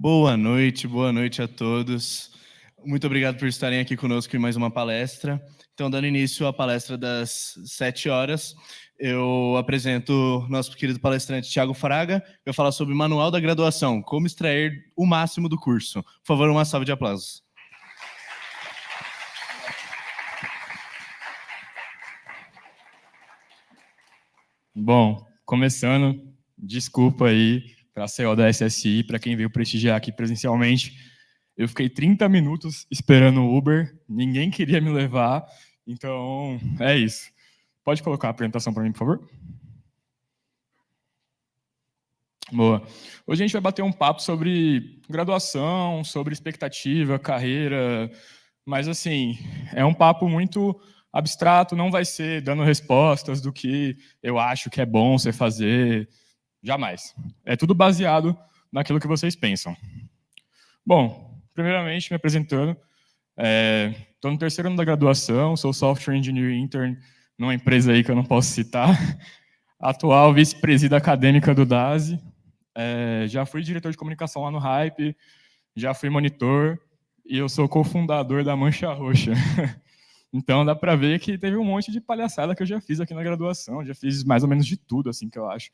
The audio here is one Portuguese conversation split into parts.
Boa noite a todos. Muito obrigado por estarem aqui conosco em mais uma palestra. Então, dando início à palestra das 7 horas, eu apresento o nosso querido palestrante Thiago Fraga, que vai falar sobre o Manual da Graduação, como extrair o máximo do curso. Por favor, uma salva de aplausos. Bom, começando, desculpa aí para a CEO da SSI, para quem veio prestigiar aqui presencialmente. Eu fiquei 30 minutos esperando o Uber, ninguém queria me levar, então é isso. Pode colocar a apresentação para mim, por favor? Boa. Hoje a gente vai bater um papo sobre graduação, sobre expectativa, carreira, mas assim, é um papo muito abstrato, não vai ser dando respostas do que eu acho que é bom você fazer, jamais. É tudo baseado naquilo que vocês pensam. Bom, primeiramente, me apresentando, estou no terceiro ano da graduação, sou Software Engineer Intern numa empresa aí que eu não posso citar, atual vice-presida acadêmica do DASE, já fui diretor de comunicação lá no Hype, já fui monitor, e eu sou cofundador da Mancha Roxa. Então dá para ver que teve um monte de palhaçada que eu já fiz aqui na graduação, já fiz mais ou menos de tudo, assim, que eu acho.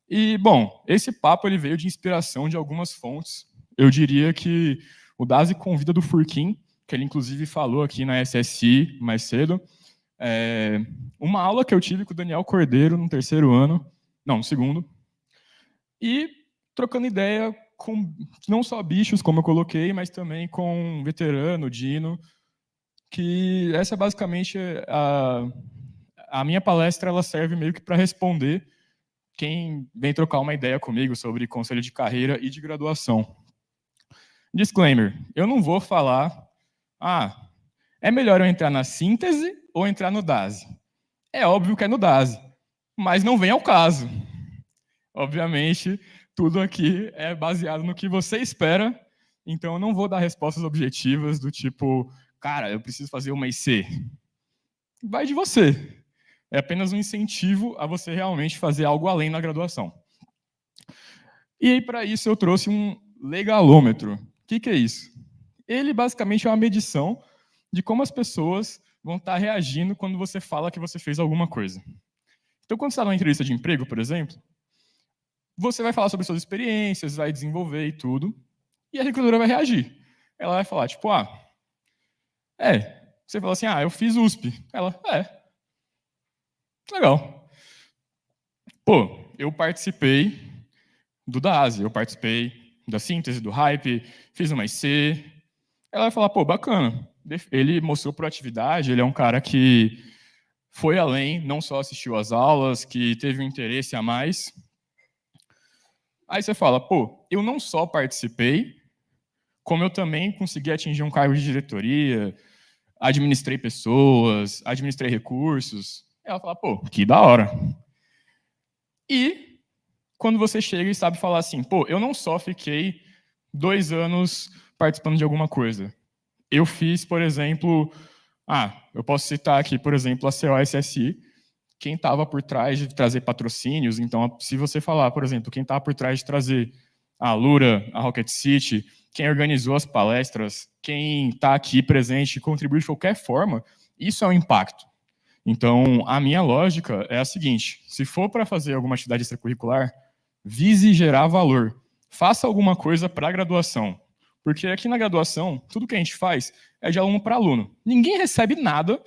E, bom, esse papo ele veio de inspiração de algumas fontes. Eu diria que o Dazi convida do Furquim, que ele inclusive falou aqui na SSI mais cedo, uma aula que eu tive com o Daniel Cordeiro no segundo, e trocando ideia com não só bichos, como eu coloquei, mas também com um veterano, Dino, que essa é basicamente a minha palestra, ela serve meio que para responder quem vem trocar uma ideia comigo sobre conselho de carreira e de graduação. Disclaimer, eu não vou falar, é melhor eu entrar na síntese ou entrar no DASE. É óbvio que é no DASE, mas não vem ao caso. Obviamente, tudo aqui é baseado no que você espera, então eu não vou dar respostas objetivas do tipo, cara, eu preciso fazer uma IC. Vai de você. É apenas um incentivo a você realmente fazer algo além na graduação. E aí, para isso, eu trouxe um legalômetro. O que é isso? Ele, basicamente, é uma medição de como as pessoas vão estar reagindo quando você fala que você fez alguma coisa. Então, quando você está numa entrevista de emprego, por exemplo, você vai falar sobre suas experiências, vai desenvolver e tudo, e a recrutadora vai reagir. Ela vai falar, tipo, você fala assim, eu fiz USP. Ela, legal. Pô, eu participei do DASE, eu participei da síntese, do Hype, fiz uma IC. Ela vai falar, pô, bacana. Ele mostrou proatividade, ele é um cara que foi além, não só assistiu às aulas, que teve um interesse a mais. Aí você fala, pô, eu não só participei, como eu também consegui atingir um cargo de diretoria, administrei pessoas, administrei recursos. Ela fala, pô, que da hora. E quando você chega e sabe falar assim, pô, eu não só fiquei 2 anos participando de alguma coisa. Eu fiz, por exemplo, eu posso citar aqui, por exemplo, a COSSI, quem estava por trás de trazer patrocínios. Então, se você falar, por exemplo, quem estava por trás de trazer a Lura, a Rocket City, quem organizou as palestras, quem está aqui presente e contribuiu de qualquer forma, isso é um impacto. Então, a minha lógica é a seguinte, se for para fazer alguma atividade extracurricular, vise gerar valor. Faça alguma coisa para a graduação. Porque aqui na graduação, tudo que a gente faz é de aluno para aluno. Ninguém recebe nada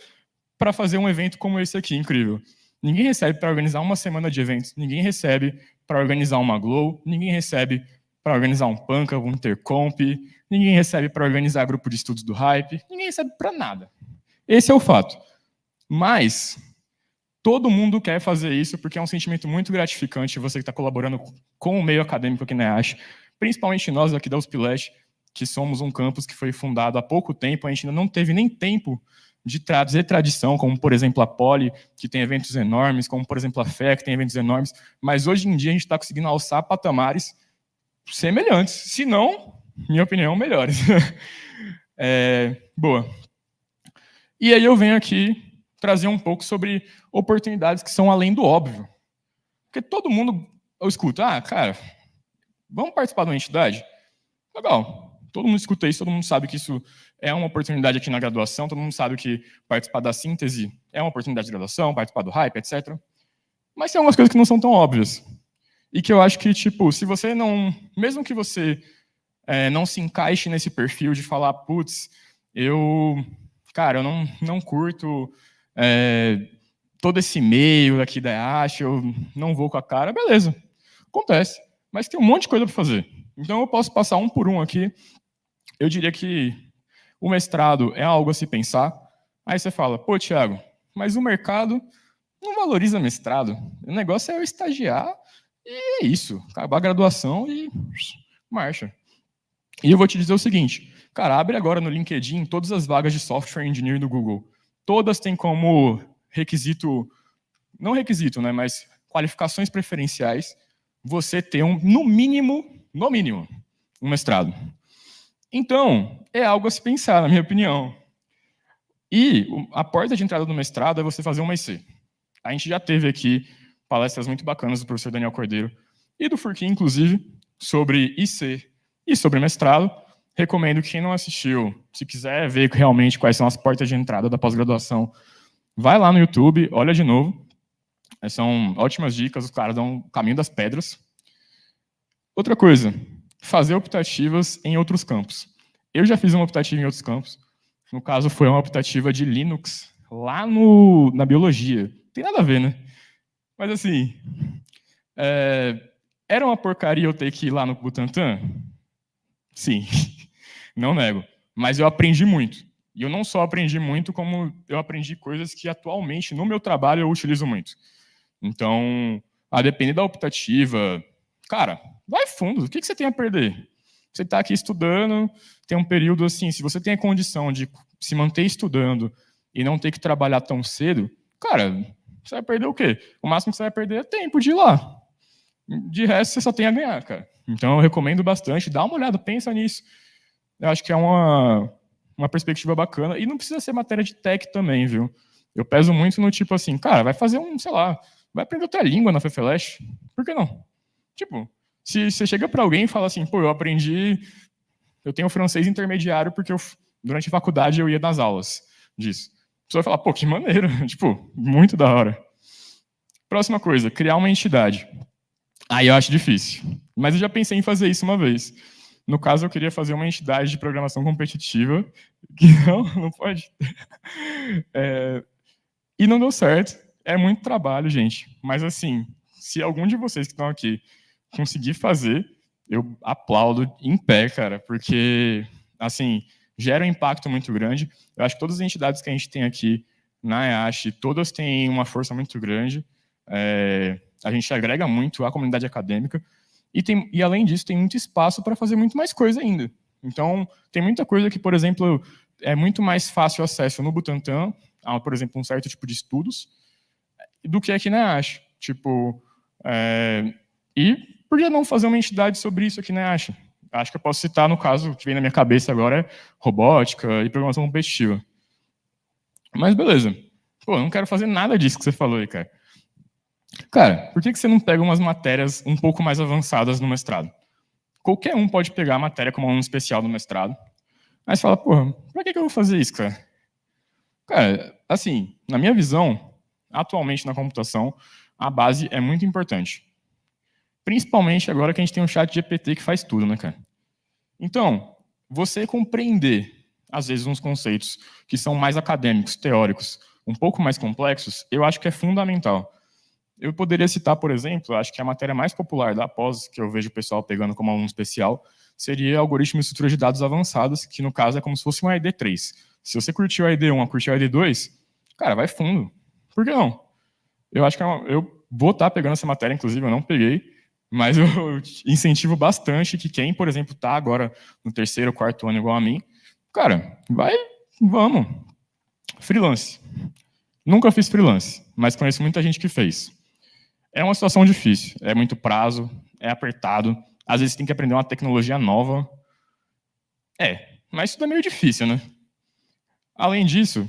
para fazer um evento como esse aqui, incrível. Ninguém recebe para organizar uma semana de eventos. Ninguém recebe para organizar uma Glow. Ninguém recebe para organizar um Panca, um Intercomp. Ninguém recebe para organizar grupo de estudos do Hype. Ninguém recebe para nada. Esse é o fato. Mas todo mundo quer fazer isso porque é um sentimento muito gratificante você que está colaborando com o meio acadêmico aqui na EASH, principalmente nós aqui da USP Leste, que somos um campus que foi fundado há pouco tempo, a gente ainda não teve nem tempo de trazer tradição, como, por exemplo, a Poli, que tem eventos enormes, como, por exemplo, a FE, que tem eventos enormes, mas hoje em dia a gente está conseguindo alçar patamares semelhantes, se não, minha opinião, melhores. Boa. E aí eu venho aqui trazer um pouco sobre oportunidades que são além do óbvio. Porque todo mundo, eu escuto, cara, vamos participar de uma entidade? Legal. Todo mundo escuta isso, todo mundo sabe que isso é uma oportunidade aqui na graduação, todo mundo sabe que participar da síntese é uma oportunidade de graduação, participar do hype, etc. Mas tem algumas coisas que não são tão óbvias. E que eu acho que, tipo, se você não... Mesmo que você não se encaixe nesse perfil de falar, putz, cara, eu não curto todo esse meio aqui da EASH, eu não vou com a cara, beleza. Acontece. Mas tem um monte de coisa para fazer. Então eu posso passar um por um aqui. Eu diria que o mestrado é algo a se pensar. Aí você fala, pô, Thiago, mas o mercado não valoriza mestrado. O negócio é eu estagiar e é isso. Acabar a graduação e marcha. E eu vou te dizer o seguinte, cara, abre agora no LinkedIn todas as vagas de software engineer do Google. Todas têm como requisito, não requisito, né, mas qualificações preferenciais, você ter no mínimo, um mestrado. Então, é algo a se pensar, na minha opinião. E a porta de entrada do mestrado é você fazer uma IC. A gente já teve aqui palestras muito bacanas do professor Daniel Cordeiro e do Furquim, inclusive, sobre IC e sobre mestrado. Recomendo que quem não assistiu, se quiser ver realmente quais são as portas de entrada da pós-graduação, vai lá no YouTube, olha de novo. São ótimas dicas, os caras dão o caminho das pedras. Outra coisa, fazer optativas em outros campos. Eu já fiz uma optativa em outros campos. No caso, foi uma optativa de Linux, lá na biologia. Tem nada a ver, né? Mas, assim, era uma porcaria eu ter que ir lá no Butantan? Sim, não nego. Mas eu aprendi muito. E eu não só aprendi muito, como eu aprendi coisas que atualmente, no meu trabalho, eu utilizo muito. Então, a depender da optativa, cara, vai fundo. O que você tem a perder? Você está aqui estudando, tem um período assim, se você tem a condição de se manter estudando e não ter que trabalhar tão cedo, cara, você vai perder o quê? O máximo que você vai perder é tempo de ir lá. De resto, você só tem a ganhar, cara. Então, eu recomendo bastante. Dá uma olhada, pensa nisso. Eu acho que é uma perspectiva bacana. E não precisa ser matéria de tech também, viu? Eu peso muito no tipo assim, cara, vai fazer sei lá, vai aprender outra língua na FEFELESH. Por que não? Tipo, se você chega para alguém e fala assim, pô, eu tenho francês intermediário porque durante a faculdade eu ia nas aulas disso. A pessoa vai falar, pô, que maneiro. Tipo, muito da hora. Próxima coisa, criar uma entidade. Aí eu acho difícil. Mas eu já pensei em fazer isso uma vez. No caso, eu queria fazer uma entidade de programação competitiva, que não pode. E não deu certo. É muito trabalho, gente. Mas, assim, se algum de vocês que estão aqui conseguir fazer, eu aplaudo em pé, cara, porque, assim, gera um impacto muito grande. Eu acho que todas as entidades que a gente tem aqui na EASH, todas têm uma força muito grande. A gente agrega muito à comunidade acadêmica. E, além disso, tem muito espaço para fazer muito mais coisa ainda. Então, tem muita coisa que, por exemplo, é muito mais fácil acesso no Butantan, a, por exemplo, um certo tipo de estudos, do que aqui na EASH. Tipo, e por que não fazer uma entidade sobre isso aqui na EASH? Acho que eu posso citar, no caso, que vem na minha cabeça agora, é robótica e programação competitiva. Mas beleza. Pô, eu não quero fazer nada disso que você falou aí, cara. Cara, por que você não pega umas matérias um pouco mais avançadas no mestrado? Qualquer um pode pegar a matéria como aluno especial no mestrado, mas fala, porra, pra que eu vou fazer isso, cara? Cara, assim, na minha visão, atualmente na computação, a base é muito importante. Principalmente agora que a gente tem um chat GPT que faz tudo, né, cara? Então, você compreender, às vezes, uns conceitos que são mais acadêmicos, teóricos, um pouco mais complexos, eu acho que é fundamental. Eu poderia citar, por exemplo, acho que a matéria mais popular da pós, que eu vejo o pessoal pegando como aluno especial, seria algoritmo e estrutura de dados avançados, que no caso é como se fosse um AED3. Se você curtiu a AED1 curtiu a AED2, cara, vai fundo. Por que não? Eu acho que eu vou estar pegando essa matéria, inclusive, eu não peguei, mas eu incentivo bastante que quem, por exemplo, está agora no terceiro, quarto ano igual a mim, cara, vamos. Freelance. Nunca fiz freelance, mas conheço muita gente que fez. É uma situação difícil, é muito prazo, é apertado, às vezes tem que aprender uma tecnologia nova. Mas isso é meio difícil, né? Além disso,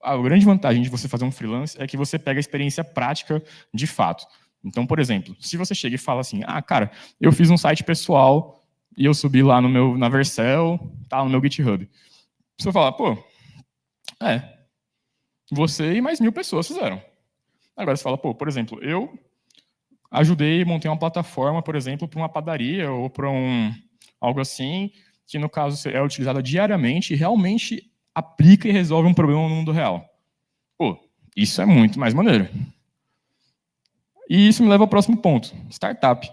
a grande vantagem de você fazer um freelance é que você pega a experiência prática de fato. Então, por exemplo, se você chega e fala assim, cara, eu fiz um site pessoal e eu subi lá na Vercel, tá no meu GitHub. A pessoa fala, pô, você e mais 1000 pessoas fizeram. Agora você fala, pô, por exemplo, eu ajudei a montar uma plataforma, por exemplo, para uma padaria ou para algo assim, que no caso é utilizada diariamente e realmente aplica e resolve um problema no mundo real. Pô, isso é muito mais maneiro. E isso me leva ao próximo ponto, startup.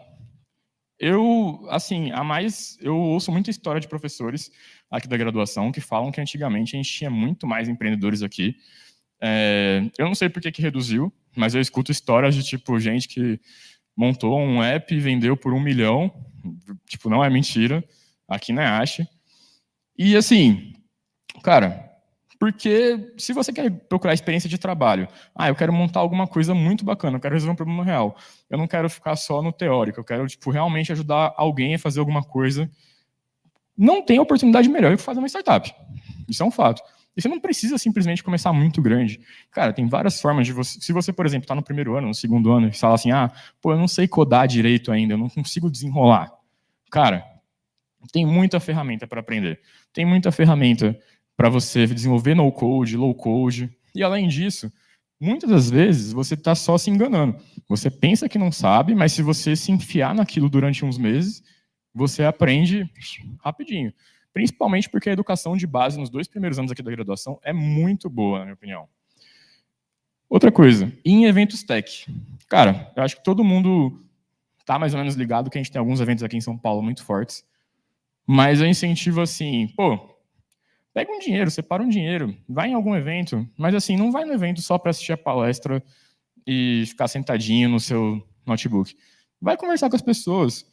Eu ouço muita história de professores aqui da graduação que falam que antigamente a gente tinha muito mais empreendedores aqui. Eu não sei por que reduziu, mas eu escuto histórias de tipo gente que montou um app e vendeu por 1 milhão. Tipo, não é mentira. Aqui na Ache. E assim, cara, porque se você quer procurar experiência de trabalho, eu quero montar alguma coisa muito bacana, eu quero resolver um problema real. Eu não quero ficar só no teórico, eu quero tipo, realmente ajudar alguém a fazer alguma coisa. Não tem oportunidade melhor que fazer uma startup. Isso é um fato. E você não precisa simplesmente começar muito grande. Cara, tem várias formas de você... Se você, por exemplo, está no primeiro ano, no segundo ano, e fala assim, eu não sei codar direito ainda, eu não consigo desenrolar. Cara, tem muita ferramenta para aprender. Tem muita ferramenta para você desenvolver no-code, low-code. E, além disso, muitas das vezes você está só se enganando. Você pensa que não sabe, mas se você se enfiar naquilo durante uns meses, você aprende rapidinho. Principalmente porque a educação de base nos 2 primeiros anos aqui da graduação é muito boa, na minha opinião. Outra coisa, em eventos tech. Cara, eu acho que todo mundo está mais ou menos ligado que a gente tem alguns eventos aqui em São Paulo muito fortes. Mas eu incentivo assim, pega um dinheiro, separa um dinheiro, vai em algum evento, mas assim, não vai no evento só para assistir a palestra e ficar sentadinho no seu notebook. Vai conversar com as pessoas.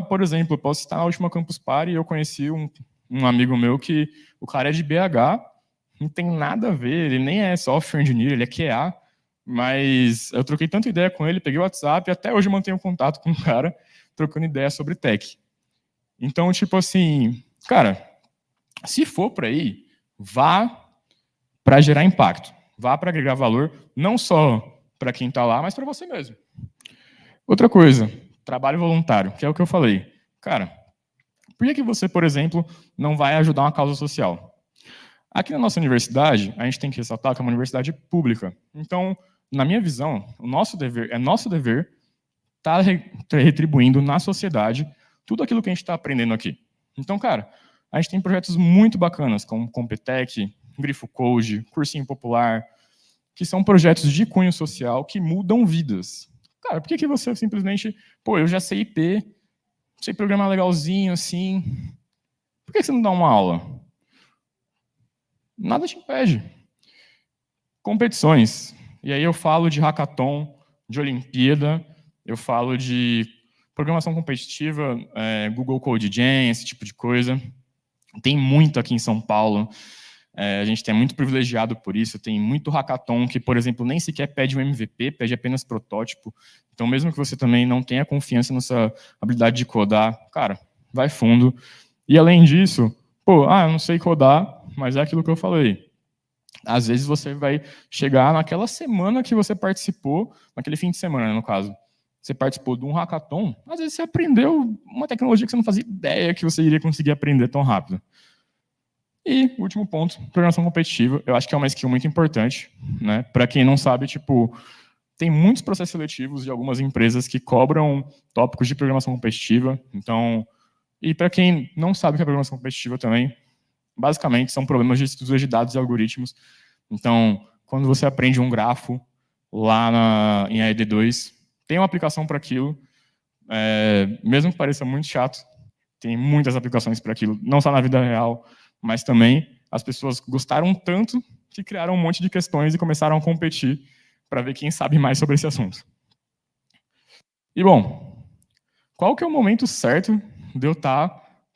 Por exemplo, eu posso citar na última Campus Party, eu conheci um amigo meu que o cara é de BH, não tem nada a ver, ele nem é software engineer, ele é QA, mas eu troquei tanta ideia com ele, peguei o WhatsApp, e até hoje eu mantenho contato com o cara, trocando ideia sobre tech. Então, tipo assim, cara, se for para ir, vá para gerar impacto, vá para agregar valor, não só para quem está lá, mas para você mesmo. Outra coisa, trabalho voluntário, que é o que eu falei. Cara, por que você, por exemplo, não vai ajudar uma causa social? Aqui na nossa universidade, a gente tem que ressaltar que é uma universidade pública. Então, na minha visão, nosso dever estar retribuindo na sociedade tudo aquilo que a gente está aprendendo aqui. Então, cara, a gente tem projetos muito bacanas, como Competec, Grifo Code, Cursinho Popular, que são projetos de cunho social que mudam vidas. Cara, por que você simplesmente... eu já sei IP, sei programar legalzinho, assim... Por que você não dá uma aula? Nada te impede. Competições. E aí eu falo de hackathon, de Olimpíada, eu falo de programação competitiva, Google Code Jam, esse tipo de coisa. Tem muito aqui em São Paulo. A gente é muito privilegiado por isso. Tem muito hackathon que, por exemplo, nem sequer pede um MVP, pede apenas protótipo. Então, mesmo que você também não tenha confiança nessa habilidade de codar, cara, vai fundo. E, além disso, eu não sei codar, mas é aquilo que eu falei. Às vezes você vai chegar naquela semana que você participou, naquele fim de semana, né, no caso, você participou de um hackathon, às vezes você aprendeu uma tecnologia que você não fazia ideia que você iria conseguir aprender tão rápido. E, último ponto, programação competitiva. Eu acho que é uma skill muito importante, né? Para quem não sabe, tem muitos processos seletivos de algumas empresas que cobram tópicos de programação competitiva. Então, e para quem não sabe o que é programação competitiva também, basicamente são problemas de estruturas de dados e algoritmos. Então, quando você aprende um grafo lá em AED2, tem uma aplicação para aquilo, mesmo que pareça muito chato, tem muitas aplicações para aquilo, não só na vida real, mas também as pessoas gostaram tanto que criaram um monte de questões e começaram a competir para ver quem sabe mais sobre esse assunto. E, bom, qual que é o momento certo de eu estar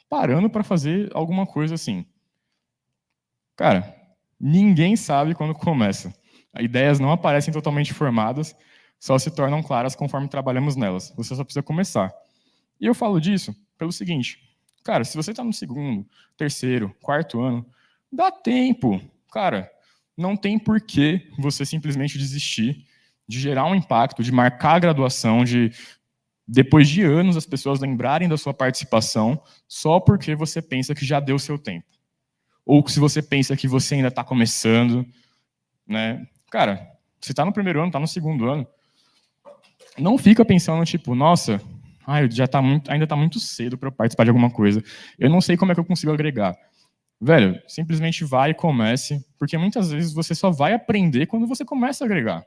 parando para fazer alguma coisa assim? Cara, ninguém sabe quando começa. As ideias não aparecem totalmente formadas, só se tornam claras conforme trabalhamos nelas. Você só precisa começar. E eu falo disso pelo seguinte, cara, se você está no segundo, terceiro, quarto ano, dá tempo. Cara, não tem por que você simplesmente desistir de gerar um impacto, de marcar a graduação, de depois de anos, as pessoas lembrarem da sua participação só porque você pensa que já deu seu tempo. Ou se você pensa que você ainda está começando, né? Cara, você está no primeiro ano, está no segundo ano, não fica pensando, tipo, nossa, ainda está muito cedo para eu participar de alguma coisa. Eu não sei como é que eu consigo agregar. Velho, simplesmente vai e comece, porque muitas vezes você só vai aprender quando você começa a agregar.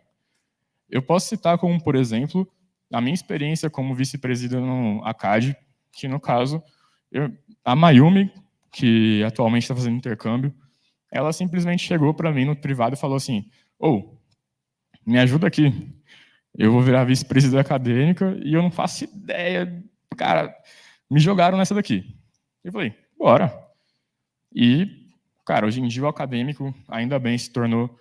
Eu posso citar como, por exemplo, a minha experiência como vice-presidente no ACAD, que no caso, a Mayumi, que atualmente está fazendo intercâmbio, ela simplesmente chegou para mim no privado e falou assim, me ajuda aqui, eu vou virar vice-presidente acadêmica e eu não faço ideia, cara, me jogaram nessa daqui. Eu falei, bora. E, cara, hoje em dia o acadêmico, ainda bem, se tornou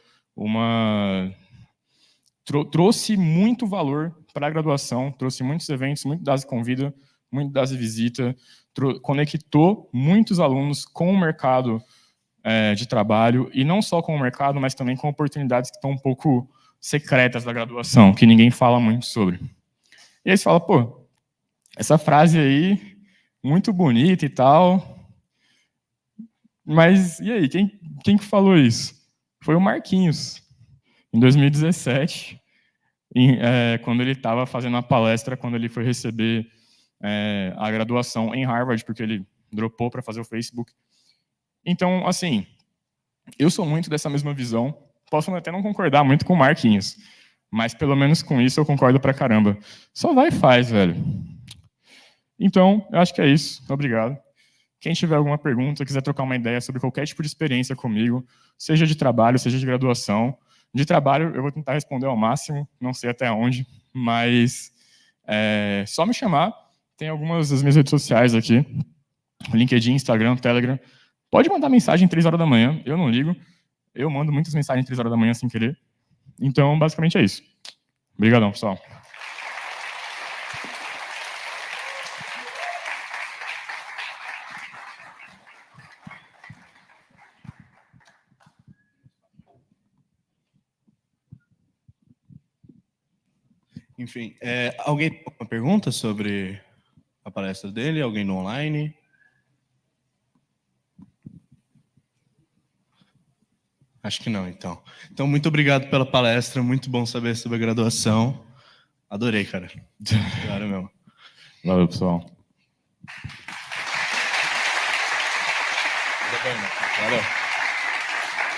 trouxe muito valor para a graduação, trouxe muitos eventos, muito das convida, muito das visita, conectou muitos alunos com o mercado de trabalho, e não só com o mercado, mas também com oportunidades que estão um pouco secretas da graduação, que ninguém fala muito sobre. E aí você fala, pô, essa frase aí, muito bonita e tal, mas e aí, quem que falou isso? Foi o Marquinhos, em 2017, quando ele estava fazendo a palestra, quando ele foi receber a graduação em Harvard, porque ele dropou para fazer o Facebook. Então, assim, eu sou muito dessa mesma visão. Posso até não concordar muito com o Marquinhos, mas pelo menos com isso eu concordo pra caramba. Só vai e faz, velho. Então, eu acho que é isso. Obrigado. Quem tiver alguma pergunta, quiser trocar uma ideia sobre qualquer tipo de experiência comigo, seja de trabalho, seja de graduação. De trabalho, eu vou tentar responder ao máximo, não sei até onde, mas só me chamar. Tem algumas das minhas redes sociais aqui, LinkedIn, Instagram, Telegram. Pode mandar mensagem 3 horas da manhã, eu não ligo. Eu mando muitas mensagens 3 horas da manhã sem querer. Então, basicamente é isso. Obrigadão, pessoal. Enfim, alguém tem uma pergunta sobre a palestra dele? Alguém no online? Acho que não, então. Então, muito obrigado pela palestra, muito bom saber sobre a graduação. Adorei, cara. Claro mesmo. Valeu, pessoal. Valeu.